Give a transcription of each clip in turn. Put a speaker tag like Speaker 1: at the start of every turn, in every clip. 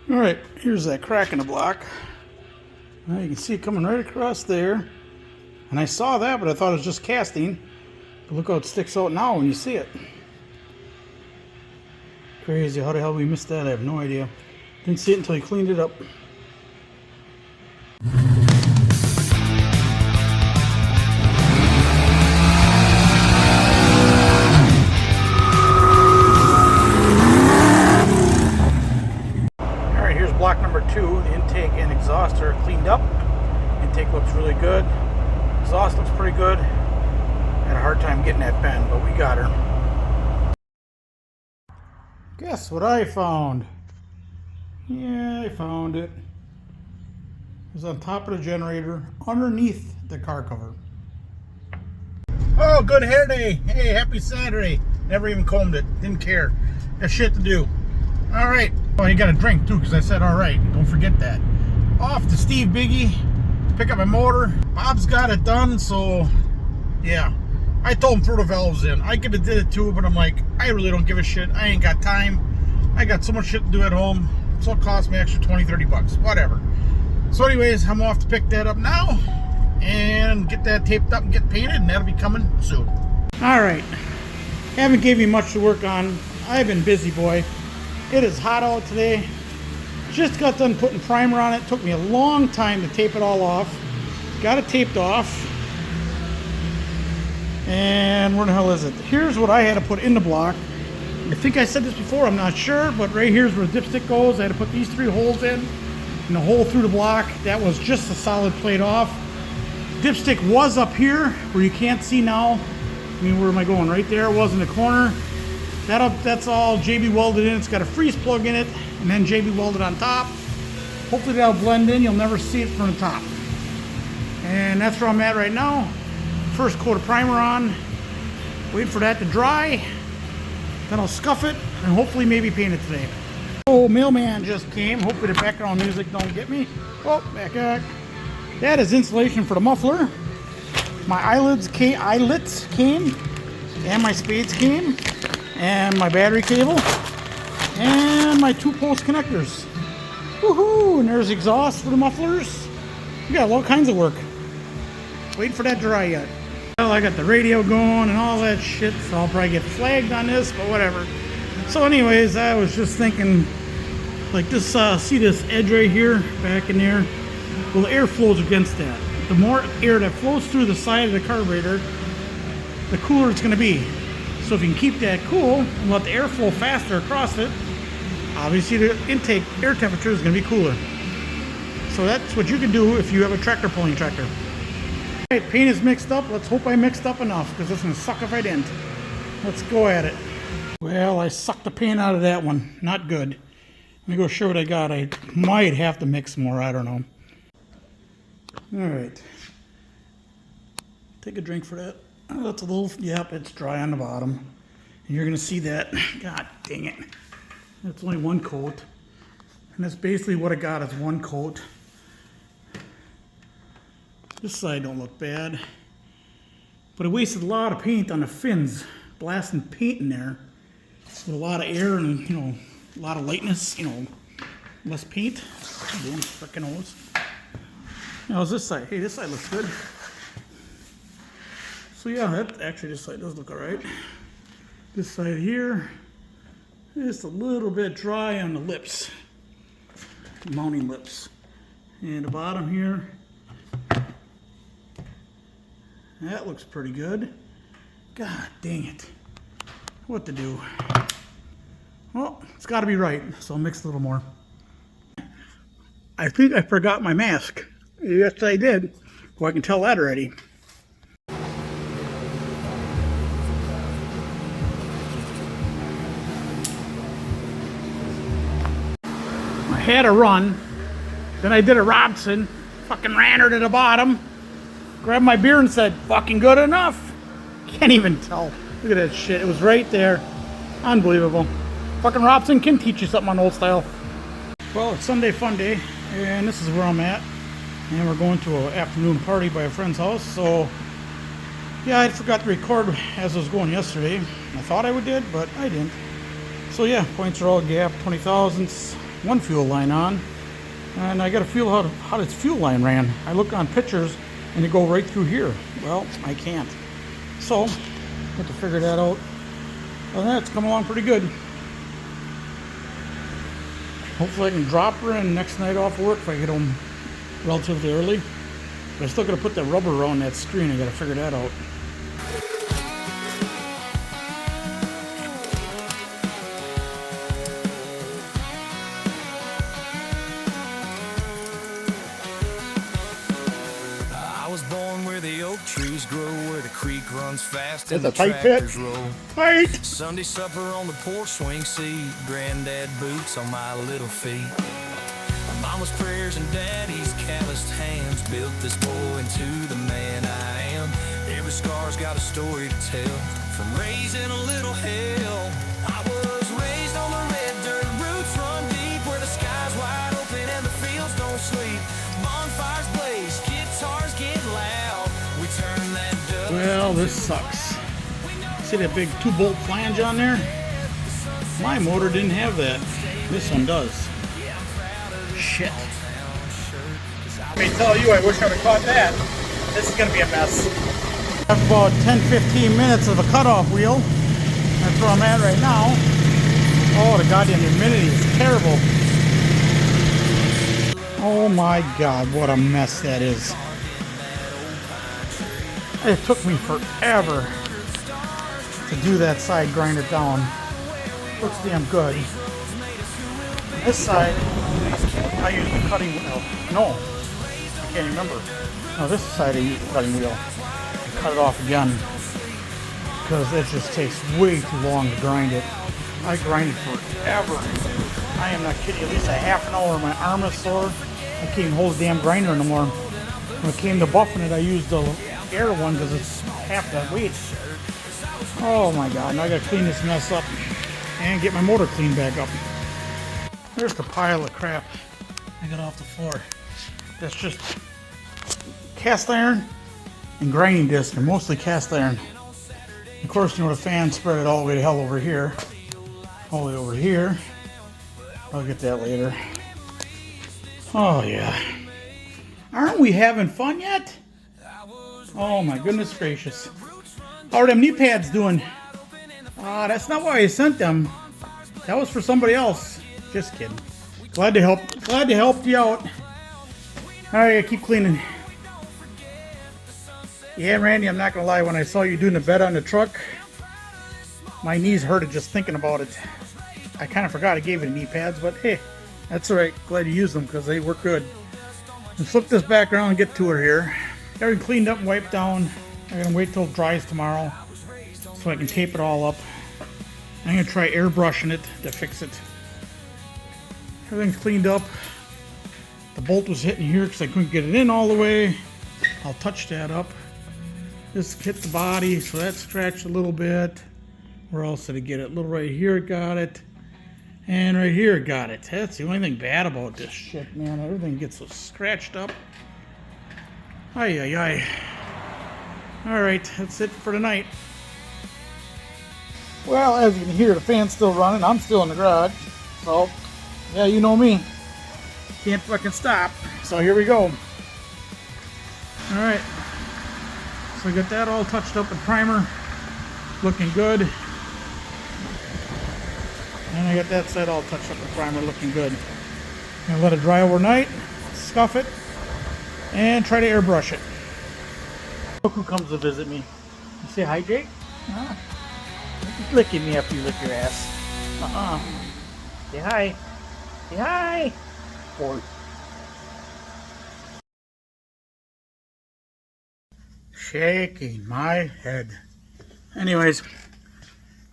Speaker 1: All right, here's that crack in the block. Now you can see it coming right across there. And I saw that, but I thought it was just casting. But look how it sticks out now when you see it. Crazy, how the hell we missed that? I have no idea. Didn't see it until he cleaned it up. Alright, here's block number 2. The intake and exhaust are cleaned up. Intake looks really good. Exhaust looks pretty good. Had a hard time getting that pen, but we got her. Guess what I found? Yeah, I found it. It was on top of the generator, underneath the car cover. Oh, good hair day. Hey, happy Saturday. Never even combed it. Didn't care. Got shit to do. All right. Oh, you got a drink too, because I said all right. Don't forget that. Off to Steve Biggie to pick up my motor. Bob's got it done, so yeah. I told him throw the valves in. I could have did it too, but I'm like, I really don't give a shit. I ain't got time. I got so much shit to do at home. So it cost me extra 20, 30 bucks. Whatever. So anyways, I'm off to pick that up now and get that taped up and get painted, and that'll be coming soon. All right. Haven't gave you much to work on. I've been busy, boy. It is hot out today. Just got done putting primer on it. Took me a long time to tape it all off. Got it taped off. And where the hell is it? Here's what I had to put in the block. I think I said this before, I'm not sure, but right here's where the dipstick goes. I had to put these 3 holes in, and a hole through the block. That was just a solid plate off. Dipstick was up here, where you can't see now. I mean, where am I going? Right there, it was in the corner. That's all JB welded in. It's got a freeze plug in it, and then JB welded on top. Hopefully that'll blend in. You'll never see it from the top. And that's where I'm at right now. First coat of primer on, wait for that to dry, then I'll scuff it and hopefully maybe paint it today. Oh, mailman just came. Hopefully the background music don't get me. Oh, back up. That is insulation for the muffler. My eyelets came, and my spades came, and my battery cable, and my 2-post connectors. Woohoo! And there's exhaust for the mufflers. We got all kinds of work. Waiting for that to dry yet. Well, I got the radio going and all that shit, so I'll probably get flagged on this, but whatever. So anyways, I was just thinking, like this, see this edge right here, back in there? Well, the air flows against that. The more air that flows through the side of the carburetor, the cooler it's gonna be. So if you can keep that cool and let the air flow faster across it, obviously the intake air temperature is gonna be cooler. So that's what you can do if you have a tractor pulling tractor. All right, paint is mixed up. Let's hope I mixed up enough, because it's gonna suck if I didn't. Let's go at it. Well, I sucked the paint out of that one. Not good. Let me go show what I got. I might have to mix more. I don't know. All right. Take a drink for that. Oh, that's a little, yep, it's dry on the bottom. And you're gonna see that. God dang it. That's only 1 coat. And that's basically what I got is 1 coat. This side don't look bad, but I wasted a lot of paint on the fins, blasting paint in there with a lot of air and, you know, a lot of lightness, you know, less paint. Damn frickin' hose. How's this side? Hey, this side looks good. So yeah, that actually, this side does look all right. This side here, just a little bit dry on the lips, mounting lips, and the bottom here. That looks pretty good. God dang it. What to do? Well, it's got to be right, so I'll mix a little more. I think I forgot my mask. Yes, I did. Well, I can tell that already. I had a run, then I did a Robson, fucking ran her to the bottom. Grabbed my beer and said, fucking good enough. Can't even tell. Look at that shit. It was right there. Unbelievable. Fucking Robson can teach you something on old style. Well, it's Sunday fun day, and this is where I'm at. And we're going to an afternoon party by a friend's house. So, yeah, I forgot to record as I was going yesterday. I thought I did, but I didn't. So, yeah, points are all gapped, 20 thousandths. one fuel line on, and I got to feel how this fuel line ran. I look on pictures and it go right through here. Well, I can't. So, I have to figure that out. Well, that's coming along pretty good. Hopefully I can drop her in next night off work if I get home relatively early. But I still got to put that rubber around that screen. I got to figure that out.
Speaker 2: Trees grow where the creek runs fast
Speaker 1: and
Speaker 2: the tractors roll.
Speaker 1: Tight.
Speaker 2: Sunday supper on the porch swing seat, granddad boots on my little feet. Mama's prayers and daddy's calloused hands built this boy into the man I am. Every scar's got a story to tell, from raising a little hell. I was raised on the red dirt, roots run deep, where the sky's wide open and the fields don't sleep. Bonfires blaze, guitars get loud. We turn that dust.
Speaker 1: Well, this sucks. See that big 2-bolt flange on there? My motor didn't have that. This one does. Shit. Let me tell you, I wish I would have caught that. This is going to be a mess. I have about 10-15 minutes of a cutoff wheel. That's where I'm at right now. Oh, the goddamn humidity is terrible. Oh my god, what a mess that is. It took me forever to do that side, grind it down. Looks damn good. This side, I use the cutting wheel. No, I can't remember. No, this side I use the cutting wheel. I cut it off again because it just takes way too long to grind it. I grind it forever. I am not kidding. At least a half an hour. My arm is sore. I can't even hold the damn grinder anymore. When it came to buffing it, I used the air one because it's half that weight. Oh my god, now I gotta clean this mess up and get my motor cleaned back up. There's the pile of crap I got off the floor. That's just cast iron and grinding disc, and mostly cast iron. Of course, you know, the fan spread it all the way to hell over here. All the way over here. I'll get that later. Oh yeah. Aren't we having fun yet? Oh my goodness gracious. How are them knee pads doing? That's not why I sent them. That was for somebody else. Just kidding. Glad to help. Glad to help you out. Alright, I keep cleaning. Yeah, Randy, I'm not gonna lie. When I saw you doing the bed on the truck, my knees hurted just thinking about it. I kind of forgot I gave you the knee pads, but hey, that's alright. Glad you used them because they work good. Let's flip this back around and get to her here. Everything cleaned up and wiped down. I'm gonna wait till it dries tomorrow so I can tape it all up. I'm gonna try airbrushing it to fix it. Everything's cleaned up. The bolt was hitting here because I couldn't get it in all the way. I'll touch that up. This hit the body, so that scratched a little bit. Where else did it get it? A little right here it got it. And right here it got it. That's the only thing bad about this shit, man. Everything gets so scratched up. Ay, ay, ay. Alright, that's it for tonight. Well, as you can hear, the fan's still running. I'm still in the garage. So, yeah, you know me. Can't fucking stop. So here we go. Alright. So I got that all touched up with primer. Looking good. And I got that side all touched up with primer. Looking good. Gonna let it dry overnight. Scuff it. And try to airbrush it. Look who comes to visit me. You say hi, Jake? You're licking me after you lick your ass. Say hi. Say hi. Boy. Shaking my head. Anyways,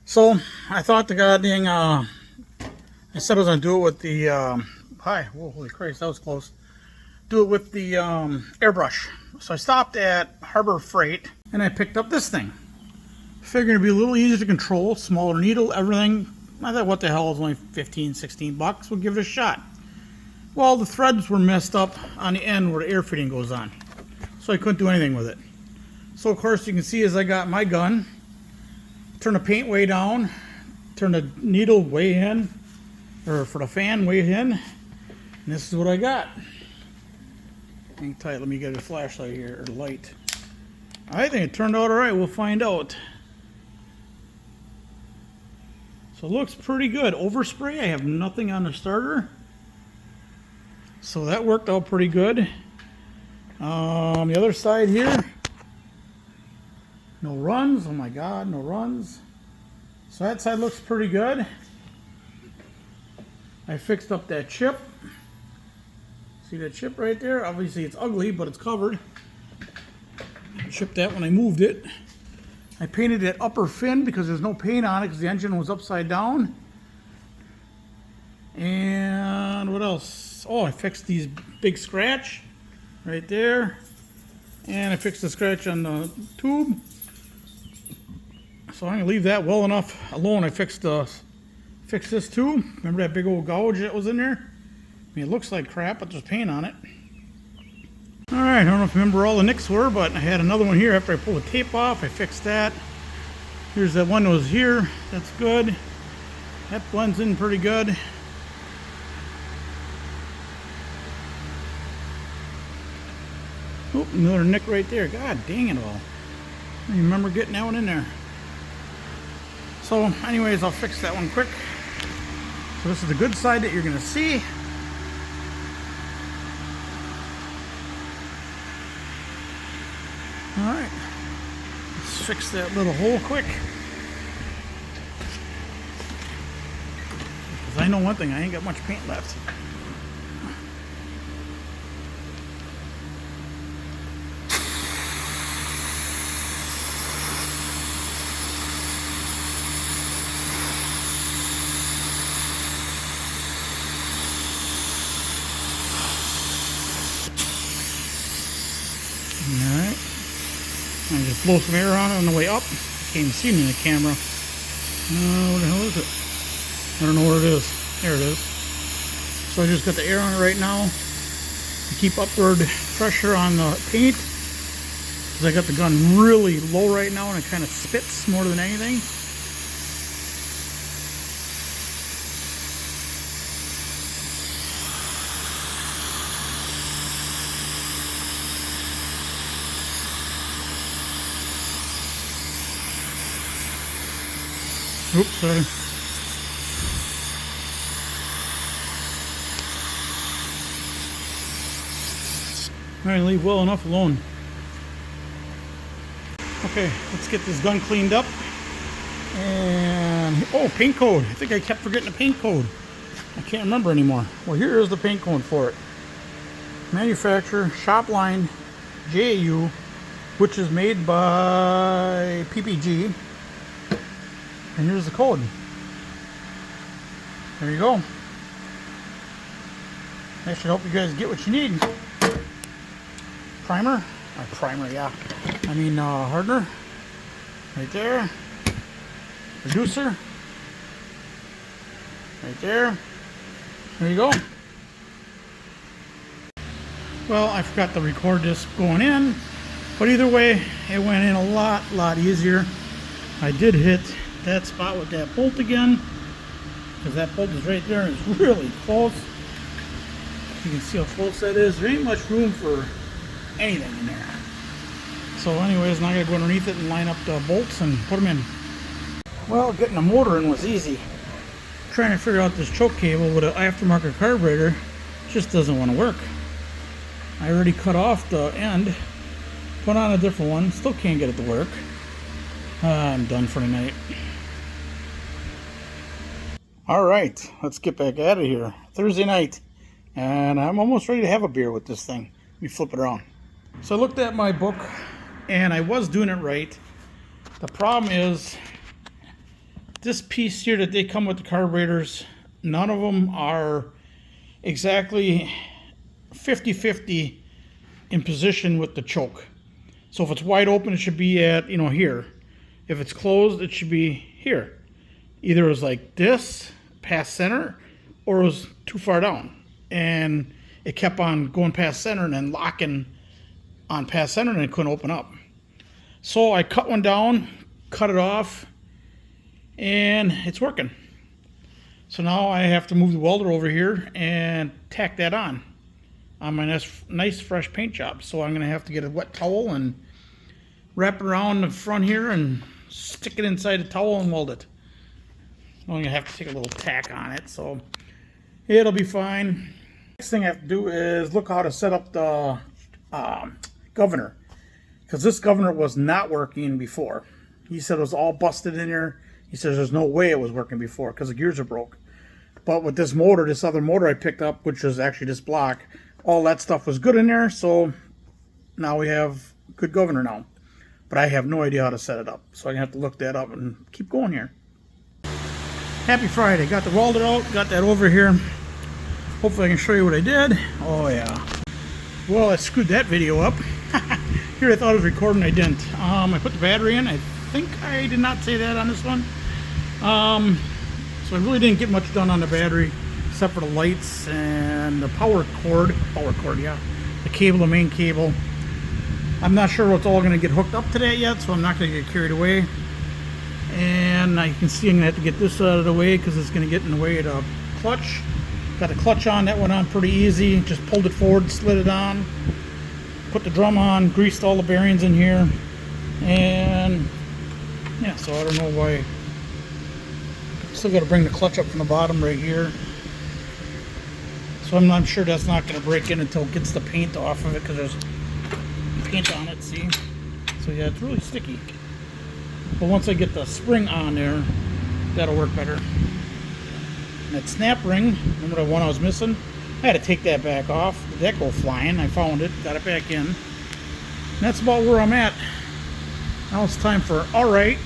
Speaker 1: so I thought the goddamn I said I was gonna do it with the whoa, holy Christ, that was close. Do it with the airbrush. So I stopped at Harbor Freight and I picked up this thing. Figuring it'd be a little easier to control, smaller needle, everything. I thought, what the hell, is only 15, 16 bucks. We'll give it a shot. Well, the threads were messed up on the end where the air fitting goes on. So I couldn't do anything with it. So of course you can see as I got my gun, turn the paint way down, turn the needle way in, or for the fan way in. And this is what I got. Hang tight, let me get a flashlight here, or light. I think it turned out alright, we'll find out. So it looks pretty good. Overspray, I have nothing on the starter. So that worked out pretty good. The other side here, no runs. Oh my God, no runs. So that side looks pretty good. I fixed up that chip. See that chip right there? Obviously it's ugly, but it's covered. I chipped that when I moved it. I painted that upper fin because there's no paint on it because the engine was upside down. And what else? Oh, I fixed these big scratch right there. And I fixed the scratch on the tube. So I'm gonna leave that well enough alone. I fixed this too. Remember that big old gouge that was in there? I mean, it looks like crap, but there's paint on it. All right, I don't know if you remember all the nicks were, but I had another one here after I pulled the tape off. I fixed that. Here's that one that was here. That's good. That blends in pretty good. Oop, another nick right there. God dang it all. I remember getting that one in there. So anyways, I'll fix that one quick. So this is the good side that you're going to see. Alright, let's fix that little hole quick. Because I know one thing, I ain't got much paint left. Alright. I just blow some air on it on the way up. You can't even see me in the camera. What the hell is it? I don't know where it is. There it is. So I just got the air on it right now to keep upward pressure on the paint. Because I got the gun really low right now and it kind of spits more than anything. Oops, sorry. I'm going to leave well enough alone. Okay, let's get this gun cleaned up. And, oh, paint code. I think I kept forgetting the paint code. I can't remember anymore. Well, here is the paint code for it. Manufacturer, shop line, JAU, which is made by PPG. And here's the code. There you go. That should help you guys get what you need. Primer, or primer, yeah. I mean hardener, right there. Reducer, right there. There you go. Well, I forgot to record this going in, but either way, it went in a lot easier. I did hit that spot with that bolt again, because that bolt is right there and it's really close. You can see how close that is. There ain't much room for anything in there. So anyways, now I gotta go underneath it and line up the bolts and put them in. Well, getting the motor in was easy. Trying to figure out this choke cable with an aftermarket carburetor just doesn't want to work. I already cut off the end, put on a different one, still can't get it to work. I'm done for tonight. Alright, let's get back out of here. Thursday night, and I'm almost ready to have a beer with this thing. Let me flip it around. So I looked at my book, and I was doing it right. The problem is, this piece here that they come with the carburetors, none of them are exactly 50-50 in position with the choke. So if it's wide open, it should be at, here. If it's closed, it should be here. Either it was like this, past center, or it was too far down. And it kept on going past center and then locking on past center and it couldn't open up. So I cut one down, cut it off, and it's working. So now I have to move the welder over here and tack that on my nice fresh paint job. So I'm going to have to get a wet towel and wrap it around the front here and stick it inside the towel and weld it. I'm going to have to take a little tack on it, so it'll be fine. Next thing I have to do is look how to set up the governor, because this governor was not working before. He said it was all busted in here. He says there's no way it was working before because the gears are broke. But with this motor, this other motor I picked up, which was actually this block, all that stuff was good in there. So now we have good governor now. But I have no idea how to set it up. So I'm going to have to look that up and keep going here. Happy Friday. Got the welder out, got that over here. Hopefully I can show you what I did. Oh yeah. Well, I screwed that video up. Here I thought I was recording, I didn't. I put the battery in. I think I did not say that on this one. So I really didn't get much done on the battery, except for the lights and the power cord, yeah. The cable, the main cable. I'm not sure what's all going to get hooked up to that yet, so I'm not going to get carried away. And you can see I'm going to have to get this out of the way because it's going to get in the way of the clutch. Got the clutch on, that went on pretty easy. Just pulled it forward, slid it on, put the drum on, greased all the bearings in here. And yeah, so I don't know why. Still got to bring the clutch up from the bottom right here. So I'm sure that's not going to break in until it gets the paint off of it, because there's paint on it, see? So yeah, it's really sticky. But once I get the spring on there, that'll work better. And that snap ring, remember the one I was missing? I had to take that back off. Did that go flying? I found it, got it back in. And that's about where I'm at. Now it's time for alright,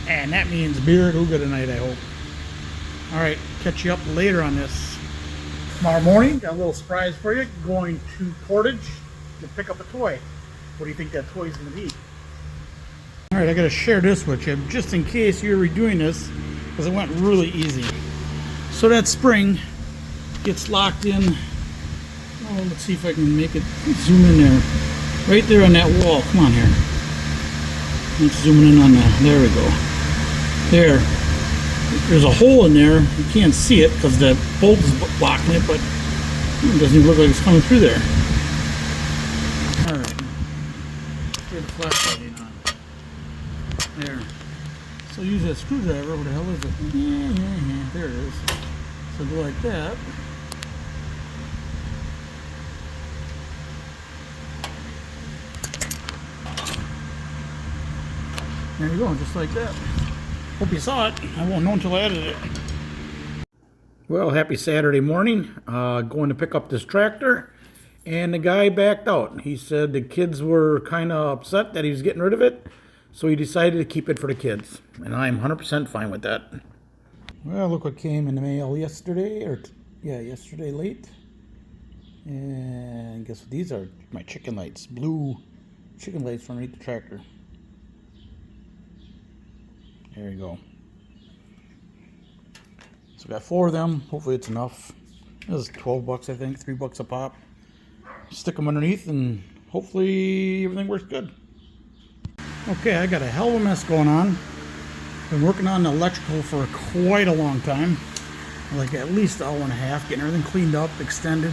Speaker 1: and that means beer at Ooga tonight, I hope. Alright, catch you up later on this. Tomorrow morning, got a little surprise for you. Going to Portage to pick up a toy. What do you think that toy is going to be? Alright, I got to share this with you, just in case you're redoing this, because it went really easy. So that spring gets locked in. Oh, let's see if I can make it zoom in there. Right there on that wall. Come on here. Let's zoom in on that. There we go. There. There's a hole in there. You can't see it because the bolt is blocking it, but it doesn't even look like it's coming through there. Alright. Get the flashlight on. There. So use that screwdriver. What the hell is it? Yeah. There it is. So go like that. There you go, just like that. Hope you saw it. I won't know until I edit it. Well, happy Saturday morning. Going to pick up this tractor, and the guy backed out. He said the kids were kind of upset that he was getting rid of it, so he decided to keep it for the kids. And I'm 100% fine with that. Well, look what came in the mail yesterday, yesterday late. And guess what these are? My chicken lights. Blue chicken lights from underneath the tractor. There you go. So I got 4 of them. Hopefully it's enough. This is 12 bucks, I think. $3 a pop. Stick them underneath and hopefully everything works good. Okay, I got a hell of a mess going on. Been working on the electrical for quite a long time. Like at least an hour and a half, getting everything cleaned up, extended.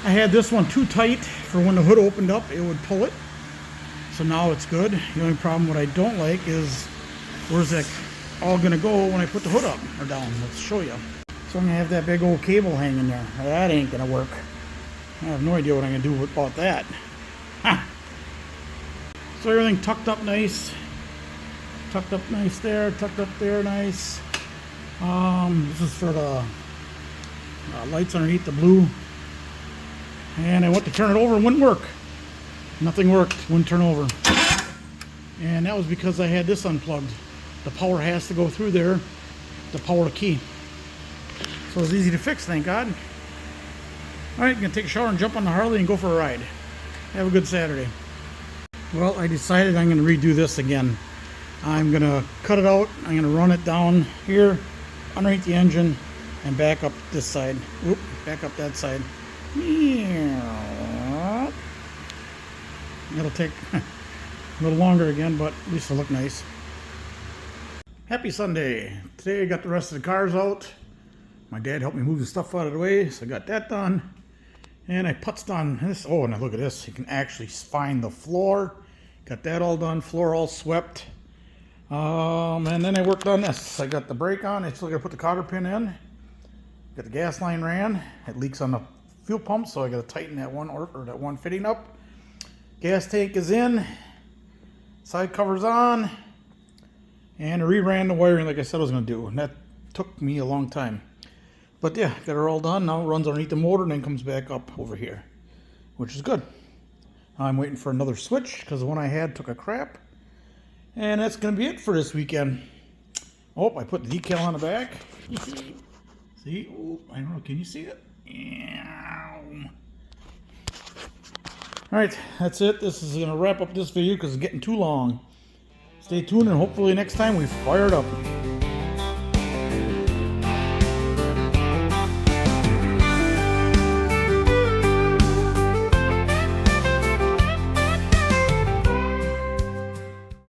Speaker 1: I had this one too tight for when the hood opened up, it would pull it. So now it's good. The only problem what I don't like is where's that all gonna go when I put the hood up or down? Let's show you. So I'm gonna have that big old cable hanging there. That ain't gonna work. I have no idea what I'm gonna do about that. Ha! So everything tucked up nice. Tucked up nice there, tucked up there nice. This is for the lights underneath the blue. And I went to turn it over and wouldn't work. Nothing worked, wouldn't turn over. And that was because I had this unplugged. The power has to go through there to power the key. So it's easy to fix, thank God. Alright, I'm going to take a shower and jump on the Harley and go for a ride. Have a good Saturday. Well, I decided I'm going to redo this again. I'm going to cut it out. I'm going to run it down here underneath the engine and back up this side. Oop, back up that side. It'll take a little longer again, but at least it'll look nice. Happy Sunday. Today I got the rest of the cars out. My dad helped me move the stuff out of the way, so I got that done. And I putzed on this. Oh, and look at this. You can actually find the floor. Got that all done. Floor all swept. And then I worked on this. I got the brake on. I still got to put the cotter pin in. Got the gas line ran. It leaks on the fuel pump, so I got to tighten that one or that one fitting up. Gas tank is in. Side cover's on. And I reran the wiring like I said I was going to do. And that took me a long time. But yeah, got her all done. Now it runs underneath the motor and then comes back up over here, which is good. Now I'm waiting for another switch because the one I had took a crap. And that's going to be it for this weekend. Oh, I put the decal on the back. See? Oh, I don't know. Can you see it? Alright, that's it. This is going to wrap up this video because it's getting too long. Stay tuned and hopefully next time we fire it up.